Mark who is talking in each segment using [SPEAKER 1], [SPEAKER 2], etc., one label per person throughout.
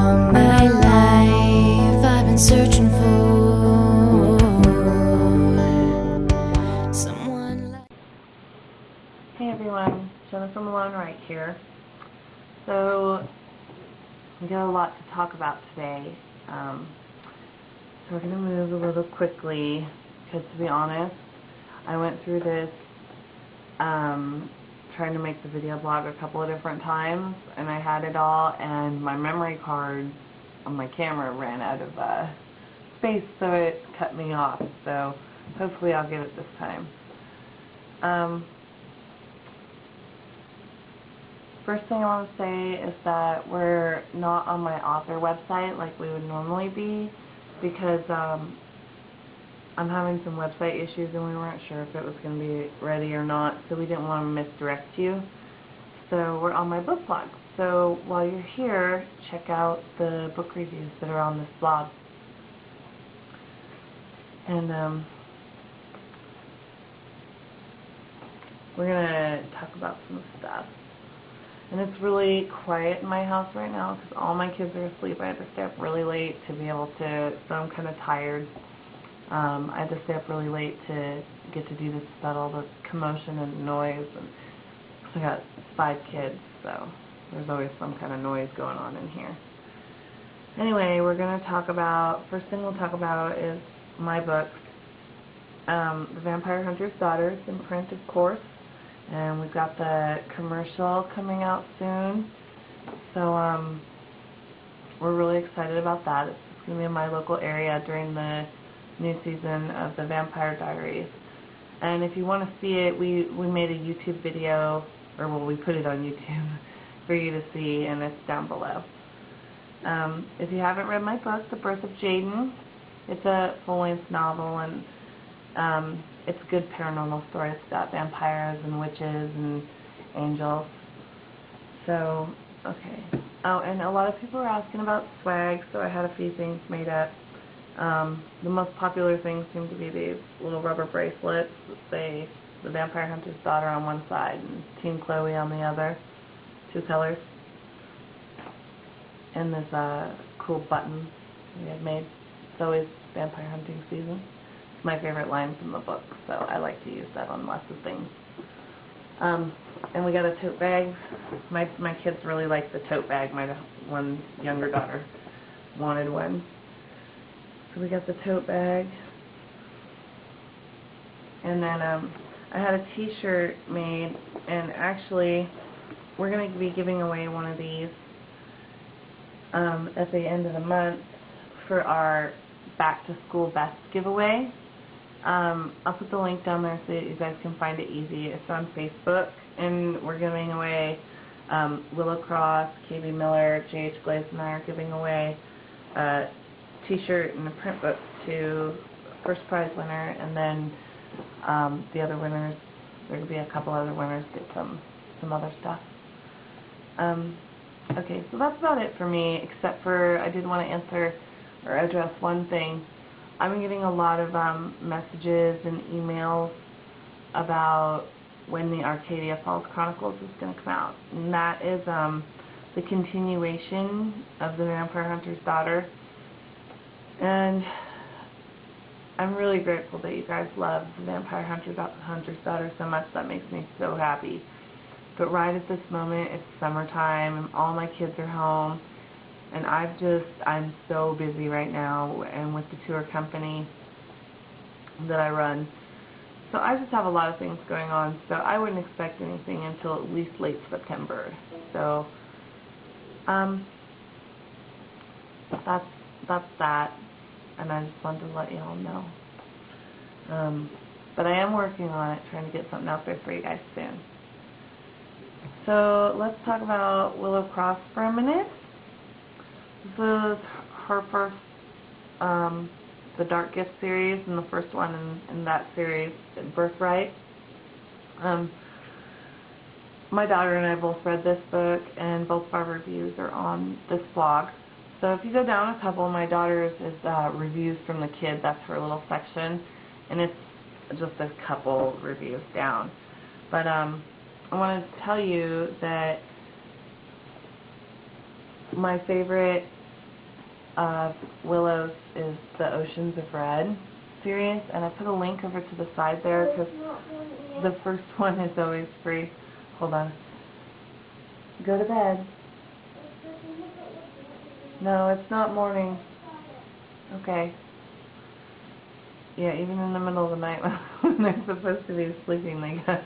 [SPEAKER 1] All my life I've been searching for someone like...
[SPEAKER 2] Hey everyone, Jennifer Malone Wright here. So, we got a lot to talk about today. So we're going to move a little quickly, because to be honest, I went through this trying to make the video blog a couple of different times, and I had it all, and my memory card on my camera ran out of space, so it cut me off. So hopefully I'll get it this time. First thing I want to say is that we're not on my author website like we would normally be, because I'm having some website issues and we weren't sure if it was going to be ready or not, so we didn't want to misdirect you. So we're on my book blog. So while you're here, check out the book reviews that are on this blog. And we're going to talk about some stuff. And it's really quiet in my house right now because all my kids are asleep. I had to stay up really late to be able to, so I'm kind of tired. I had to stay up really late to get to do this without all the commotion and noise. And I got 5 kids, so there's always some kind of noise going on in here. Anyway, we're going to talk about, first thing we'll talk about is my books. The Vampire Hunter's Daughter is in print, of course. And we've got the commercial coming out soon. So we're really excited about that. It's going to be in my local area during the new season of the Vampire Diaries. And if you want to see it, we made a YouTube video, or well, we put it on YouTube for you to see, and it's down below. If you haven't read my book, The Birth of Jaden, it's a full-length novel, and it's a good paranormal story. It's got vampires and witches and angels. So, okay. Oh, and a lot of people are asking about swag, so I had a few things made up. The most popular things seem to be these little rubber bracelets that say The Vampire Hunter's Daughter on one side and Team Chloe on the other, 2 colors. And this cool button we had made. It's always vampire hunting season. It's my favorite line from the book, so I like to use that on lots of things. And we got a tote bag. My kids really like the tote bag. My one younger daughter wanted one. So we got the tote bag. And then I had a t-shirt made, and actually we're going to be giving away one of these at the end of the month for our back to school best giveaway. I'll put the link down there so that you guys can find it easy. It's on Facebook, and we're giving away Willow Cross, KB Miller, JH Glaze, and I are giving away a t-shirt and a print book to first prize winner, and then the other winners, there will be a couple other winners get some other stuff. Okay, so that's about it for me, except for I did want to answer or address one thing. I've been getting a lot of messages and emails about when the Arcadia Falls Chronicles is going to come out. And that is the continuation of the Vampire Hunter's Daughter. And I'm really grateful that you guys love the Vampire Hunter's Daughter so much. That makes me so happy. But right at this moment, it's summertime, and all my kids are home. And I'm so busy right now, and with the tour company that I run. So I just have a lot of things going on, so I wouldn't expect anything until at least late September. So, that's that, and I just wanted to let you all know. But I am working on it, trying to get something out there for you guys soon. So let's talk about Willow Cross for a minute. This is her first, the Dark Gift series, and the first one in that series, Wright. My daughter and I both read this book, and both of our reviews are on this blog. So if you go down a couple, my daughter's is reviews from the kid. That's her little section, and it's just a couple reviews down. But I wanted to tell you that my favorite of Willow's is the Oceans of Red series, and I put a link over to the side there because the first one is always free. Hold on. Go to bed. No, it's not morning. Okay. Yeah, even in the middle of the night when they're supposed to be sleeping, they go.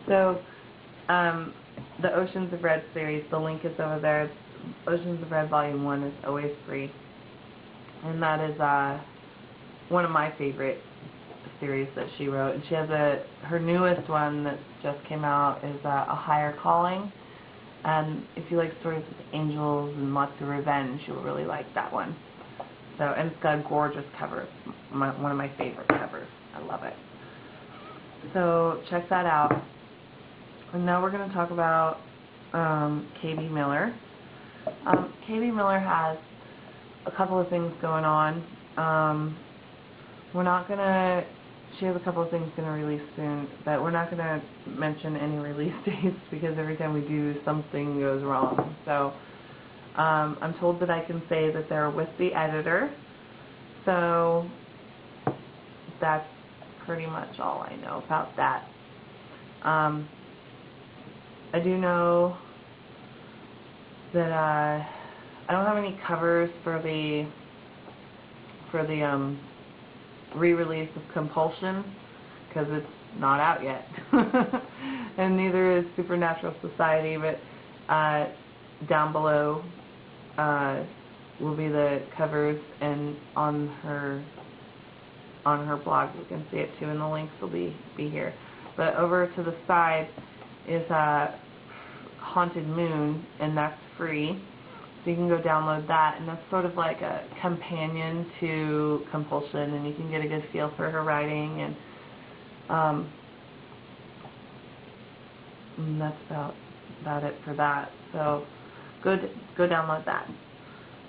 [SPEAKER 2] So, the Oceans of Red series, the link is over there. Oceans of Red Volume 1 is always free. And that is one of my favorite series that she wrote. And she has her newest one that just came out is A Higher Calling. And if you like stories with angels and lots of revenge, you'll really like that one. So, and it's got a gorgeous cover. One of my favorite covers. I love it. So check that out. And now we're going to talk about K.B. Miller. K.B. Miller has a couple of things going on. She has a couple of things going to release soon, but we're not going to mention any release dates because every time we do, something goes wrong. So I'm told that I can say that they're with the editor. So that's pretty much all I know about that. I do know that I don't have any covers for the re-release of Compulsion because it's not out yet. And neither is Supernatural Society, but down below will be the covers, and on her blog you can see it too, and the links will be here. But over to the side is Haunted Moon, and that's free. So you can go download that, and that's sort of like a companion to Compulsion, and you can get a good feel for her writing, and that's about it for that. So go download that.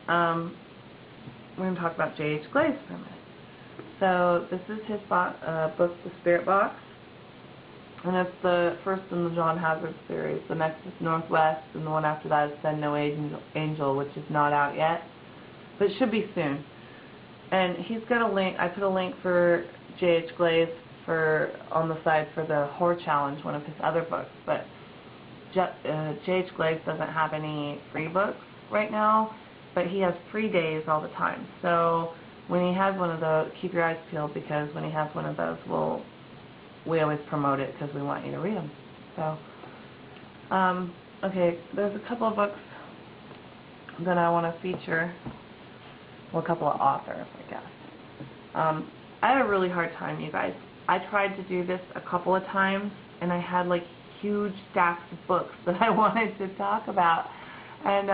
[SPEAKER 2] We're going to talk about J.H. Glaze for a minute. So this is his book, The Spirit Box, and it's the first in the John Hazard series. The next is Northwest, and the one after that is Send No Angel, which is not out yet, but it should be soon. And he's got a link. I put a link for J.H. Glaze on the side for the Horror Challenge, one of his other books, but J.H. Glaze doesn't have any free books right now, but he has free days all the time. So when he has one of those, keep your eyes peeled, because when he has one of those, we always promote it because we want you to read them. So, okay, there's a couple of books that I want to feature. Well, a couple of authors, I guess. I had a really hard time, you guys. I tried to do this a couple of times, and I had like huge stacks of books that I wanted to talk about, and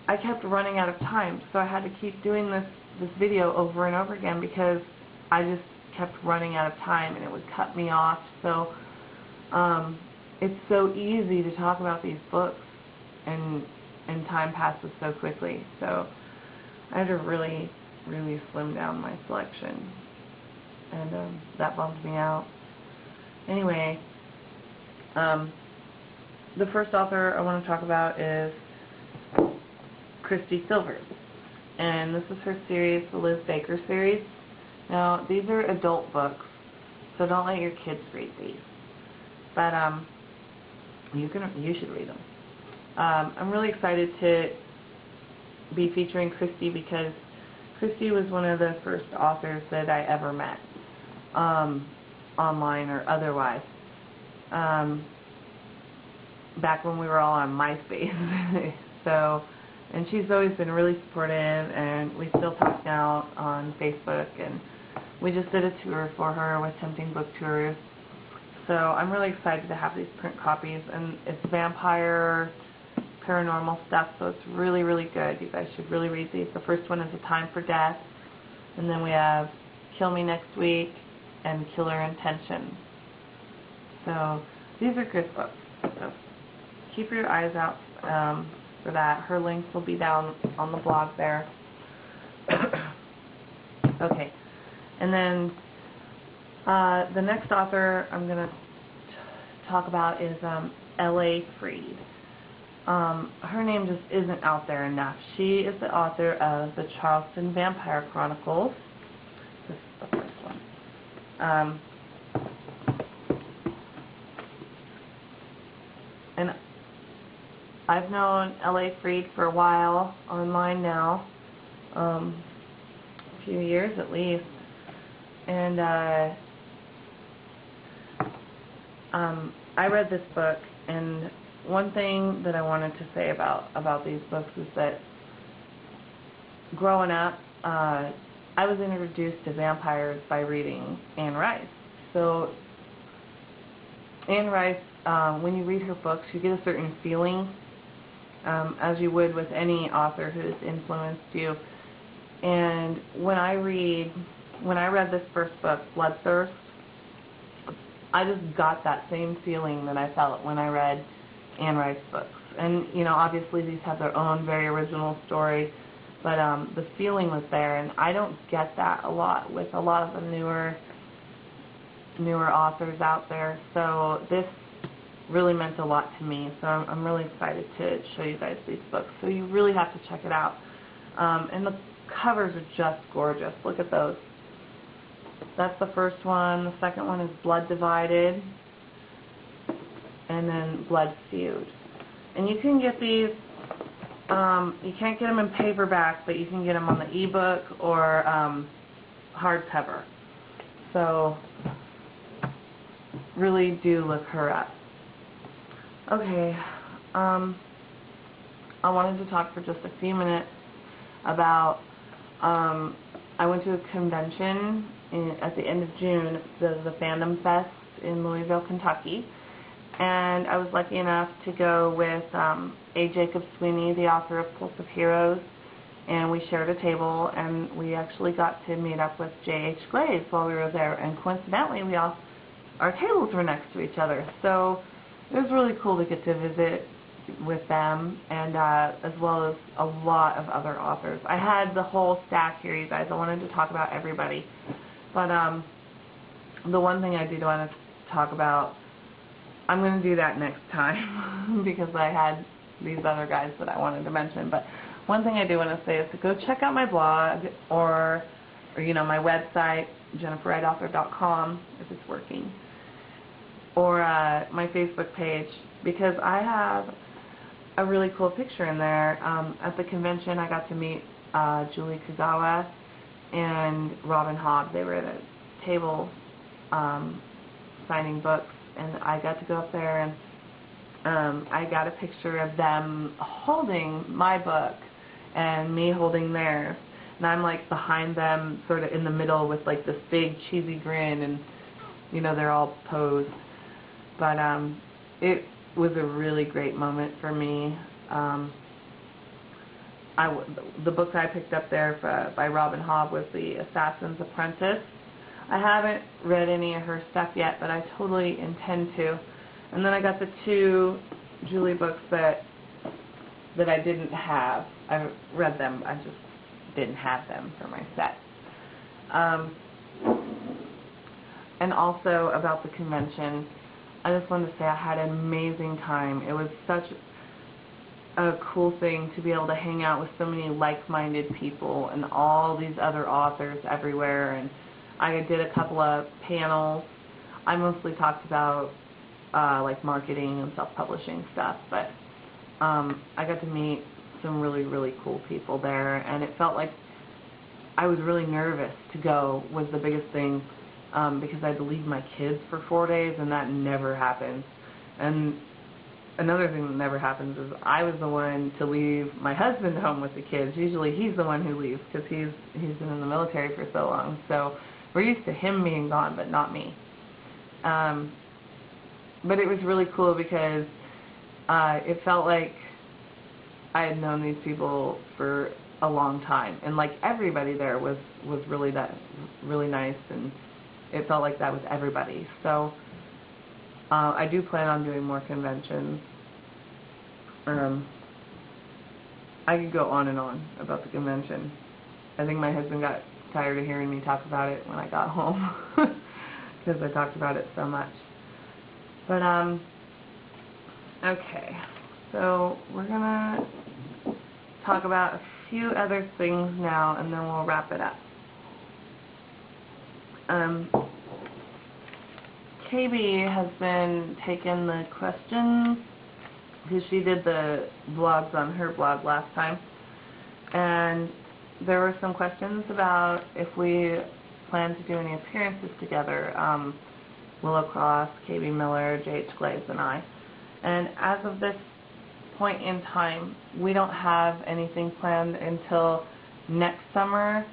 [SPEAKER 2] I kept running out of time, so I had to keep doing this video over and over again because I just kept running out of time and it would cut me off. So it's so easy to talk about these books, and time passes so quickly. So I had to really slim down my selection, and that bummed me out. Anyway, the first author I want to talk about is Christy Silvers, and this is her series, the Liz Baker series. Now, these are adult books, so don't let your kids read these. But you should read them. I'm really excited to be featuring Christy because Christy was one of the first authors that I ever met, online or otherwise. Back when we were all on MySpace. So, and she's always been really supportive, and we still talk now on Facebook, and we just did a tour for her with Tempting Book Tours. So I'm really excited to have these print copies, and it's vampire, paranormal stuff, so it's really good. You guys should really read these. The first one is A Time for Death, and then we have Kill Me Next Week and Killer Intention. So these are good books. So keep your eyes out for that. Her links will be down on the blog there. Okay. And then the next author I'm going to talk about is L.A. Freed. her name just isn't out there enough. She is the author of the Charleston Vampire Chronicles. This is the first one. And I've known L.A. Freed for a while, online now, a few years at least, and I read this book, and one thing that I wanted to say about these books is that growing up, I was introduced to vampires by reading Anne Rice. So Anne Rice, when you read her books, you get a certain feeling, as you would with any author who has influenced you. And when I read this first book, Bloodthirst, I just got that same feeling that I felt when I read Anne Rice books. And, you know, obviously these have their own very original story, but the feeling was there, and I don't get that a lot with a lot of the newer authors out there. So this really meant a lot to me, so I'm really excited to show you guys these books. So you really have to check it out. And the covers are just gorgeous. Look at those. That's the first one. The second one is Blood Divided, and then Blood Feud. And you can get these, you can't get them in paperback, but you can get them on the ebook or hardcover. So really do look her up. Okay, I wanted to talk for just a few minutes about, I went to a convention at the end of June, the Fandom Fest in Louisville, Kentucky, and I was lucky enough to go with A. Jacob Sweeney, the author of Pulse of Heroes, and we shared a table, and we actually got to meet up with J.H. Glaze while we were there, and coincidentally, our tables were next to each other, so it was really cool to get to visit with them, and as well as a lot of other authors. I had the whole stack here, you guys. I wanted to talk about everybody, but the one thing I did want to talk about, I'm going to do that next time because I had these other guys that I wanted to mention. But one thing I do want to say is to go check out my blog or you know, my website, jenniferwrightauthor.com, if it's working, or my Facebook page, because I have a really cool picture in there. At the convention, I got to meet Julie Kuzawa and Robin Hobb. They were at a table signing books, and I got to go up there, and I got a picture of them holding my book and me holding theirs, and I'm like behind them, sort of in the middle with like this big cheesy grin, and you know, they're all posed. But it was a really great moment for me. The book I picked up there by Robin Hobb was The Assassin's Apprentice. I haven't read any of her stuff yet, but I totally intend to. And then I got the two Julie books that I didn't have. I read them, I just didn't have them for my set. And also about the convention, I just wanted to say I had an amazing time. It was such a cool thing to be able to hang out with so many like-minded people and all these other authors everywhere. And I did a couple of panels. I mostly talked about like marketing and self-publishing stuff, but I got to meet some really, really cool people there, and it felt like I was really nervous to go was the biggest thing, because I had to leave my kids for 4 days, and that never happens. And another thing that never happens is I was the one to leave my husband home with the kids. Usually he's the one who leaves because he's been in the military for so long. So we're used to him being gone, but not me. But it was really cool because it felt like I had known these people for a long time, and like everybody there was really nice, and it felt like that was everybody. So I do plan on doing more conventions. I could go on and on about the convention. I think my husband got tired of hearing me talk about it when I got home because I talked about it so much. But okay, So we're gonna talk about a few other things now, and then we'll wrap it up. KB has been taking the questions because she did the vlogs on her blog last time, and there were some questions about if we plan to do any appearances together. Willow Cross, KB Miller, JH Glaze, and I. And as of this point in time, we don't have anything planned until next summer.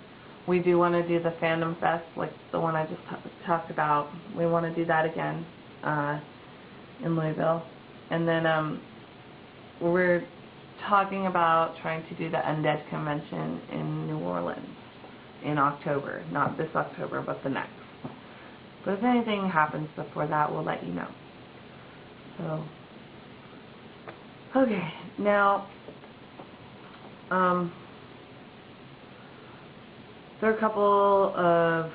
[SPEAKER 2] We do want to do the Fandom Fest, like the one I just talked about. We want to do that again in Louisville. And then we're talking about trying to do the Undead Convention in New Orleans in October. Not this October, but the next. But if anything happens before that, we'll let you know. So, okay, now, there are a couple of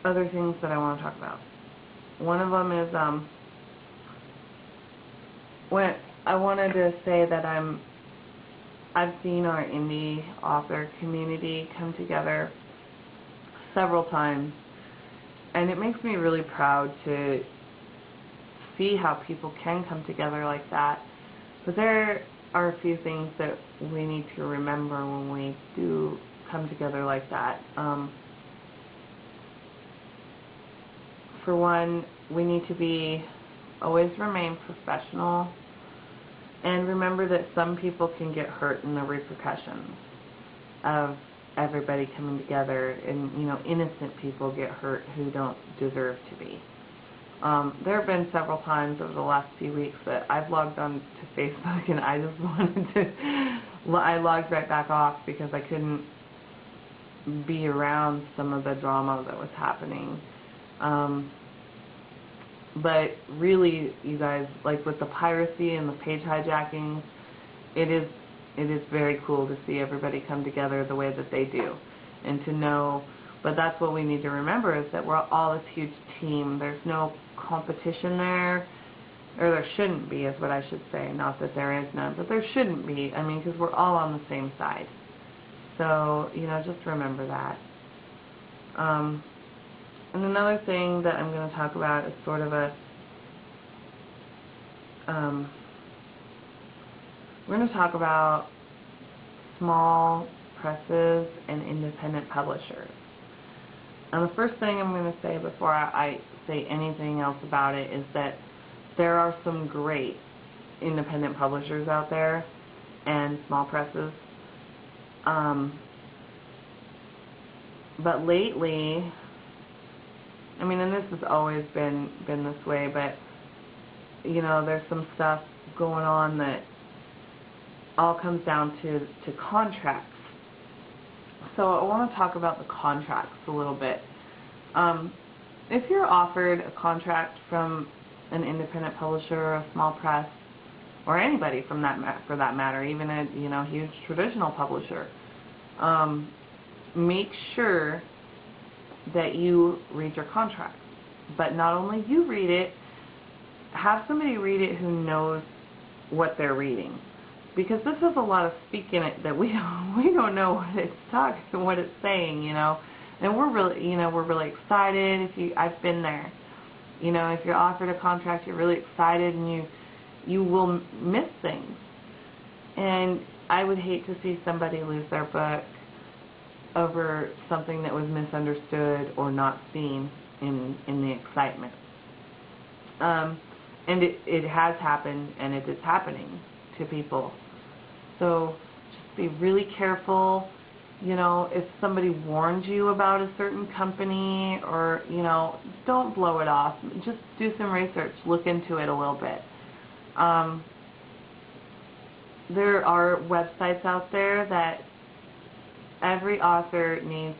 [SPEAKER 2] other things that I want to talk about. One of them is, when I wanted to say that I've seen our indie author community come together several times, and it makes me really proud to see how people can come together like that. But there are a few things that we need to remember when we do come together like that. For one, we need to always remain professional, and remember that some people can get hurt in the repercussions of everybody coming together, and innocent people get hurt who don't deserve to be. There have been several times over the last few weeks that I've logged on to Facebook and I just wanted to, I logged right back off because I couldn't be around some of the drama that was happening. But really, you guys, like with the piracy and the page hijacking, it is very cool to see everybody come together the way that they do, and to know. But that's what we need to remember, is that we're all this huge team. There's no competition there, or there shouldn't be, is what I should say. Not that there is none, but there shouldn't be. I mean, because we're all on the same side. So, just remember that. And another thing that I'm going to talk about is sort of a, we're going to talk about small presses and independent publishers. And the first thing I'm going to say before I say anything else about it is that there are some great independent publishers out there and small presses. But lately, I mean, and this has always been this way, but there's some stuff going on that all comes down to contracts. So I want to talk about the contracts a little bit. If you're offered a contract from an independent publisher or a small press, or anybody for that matter, even a huge traditional publisher, make sure that you read your contract. But not only you read it, have somebody read it who knows what they're reading, because this is a lot of speak in it that we don't know what it's saying, and we're really excited. I've been there, if you're offered a contract, you're really excited, and you will miss things, and I would hate to see somebody lose their book over something that was misunderstood or not seen in the excitement. And it has happened, and it is happening to people. So just be really careful. If somebody warns you about a certain company, or don't blow it off. Just do some research, look into it a little bit. There are websites out there that every author needs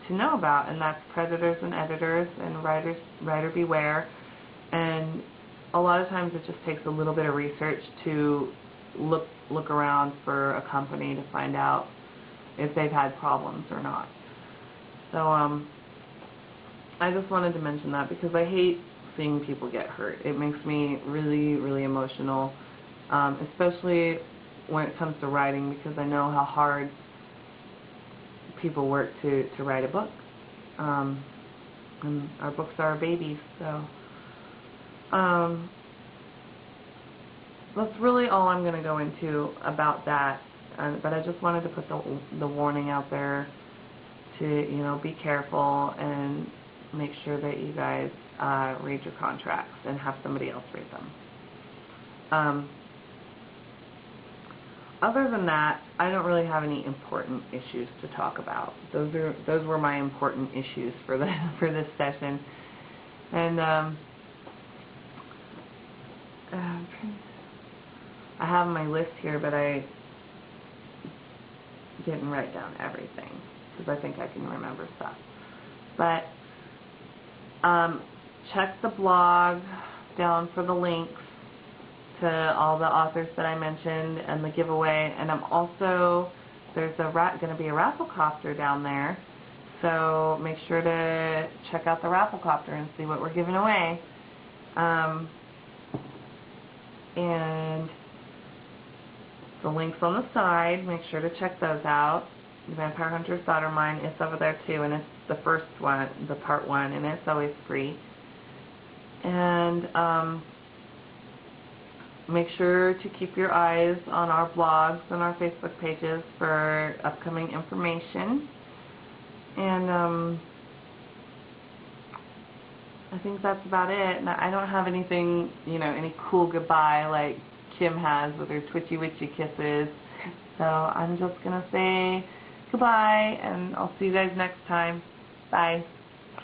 [SPEAKER 2] to know about, and that's Predators and Editors and Writer Beware. And a lot of times it just takes a little bit of research to look around for a company to find out if they've had problems or not. So I just wanted to mention that because I hate seeing people get hurt. It makes me really, really emotional. especially when it comes to writing, because I know how hard people work to write a book. And our books are our babies, so that's really all I'm going to go into about that. But I just wanted to put the warning out there to, you know, be careful and make sure that you guys read your contracts and have somebody else read them. Other than that, I don't really have any important issues to talk about. Those were my important issues for this session. And I have my list here, but I didn't write down everything because I think I can remember stuff. But check the blog down for the links to all the authors that I mentioned and the giveaway. And I'm also, there's going to be a rafflecopter down there, so make sure to check out the rafflecopter and see what we're giving away. And the links on the side, make sure to check those out. The Vampire Hunter's Daughter Mine is over there too, and it's the first one, the part 1, and it's always free. And make sure to keep your eyes on our blogs and our Facebook pages for upcoming information. And I think that's about it. And I don't have anything, you know, any cool goodbye like Kim has with her twitchy witchy kisses. So I'm just going to say goodbye, and I'll see you guys next time. Bye.